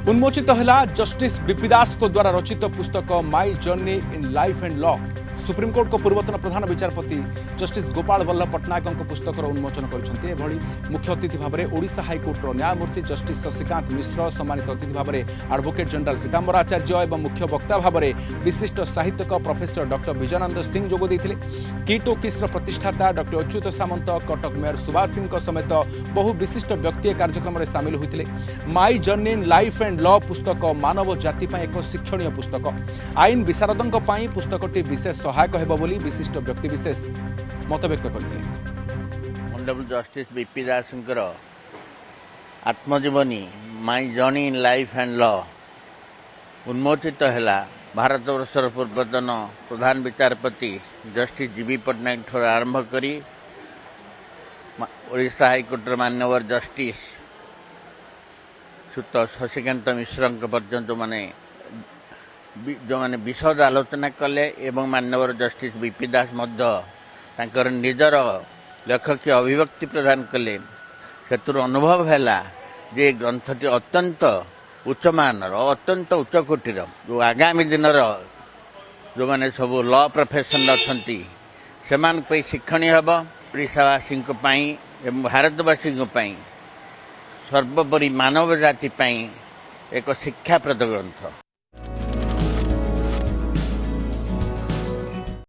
उन्मोचित है justice B P दास को द्वारा रचित पुस्तक माई journey in life and law. Supreme court को पूर्वतन प्रधान विचारपति जस्टिस गोपाल वल्लभ पट्टनायक पुस्तक उन्मोचन कर मुख्य अतिथि भाव में ओडिशा हाइकोर्टर न्यायमूर्ति जस्टिस शशिकांत मिश्र, सम्मानित अतिथि भाव में एडवोकेट जनरल पीताम्बर आचार्य और मुख्य वक्ता भाव में विशिष्ट साहित्यक प्रोफेसर डॉक्टर विजयानंद सिंह जोग देते। किट और किस्र प्रतिष्ठाता डॉक्टर अच्युत सामंत, कटक मेयर सुभाष सिंह समेत बहु विशिष्ट व्यक्ति कार्यक्रम में सामिल होते। माई journey in life and law पुस्तक मानव जाति एक शिक्षणीय पुस्तक। आईन विशारदों पुस्तकटी विशेष सहायक हेब बोली विशिष्ट व्यक्ति विशेष मत व्यक्त करते। ऑनरेबल जस्टिस बीपी दास आत्मजीवनी my journey in life and law उन्मोचित है। भारत वर्षर पूर्वतन प्रधान विचारपति जस्टिस जीवी पट्टनायक ठार आरंभ करी ओडिशा हाइकोर्टर मान्यवर जस्टिस सुत शशिकांत मिश्र पर्यंत माने जो मैंने विशद आलोचना कले एवं मान्यवर जस्टिस बीपी दास निजर लेखकीय अभिव्यक्ति प्रदान कले। से अनुभव है जे ग्रंथटी अत्यंत उच्चमानर अत्यंत उच्चकोटीर जो आगामी दिन जो मैंने सब लॉ प्रोफेशन अच्छा से शिक्षणीय हम ओडिशावासी एवं भारतवासी सर्वोपरि मानव जाति एक शिक्षाप्रद ग्रंथ।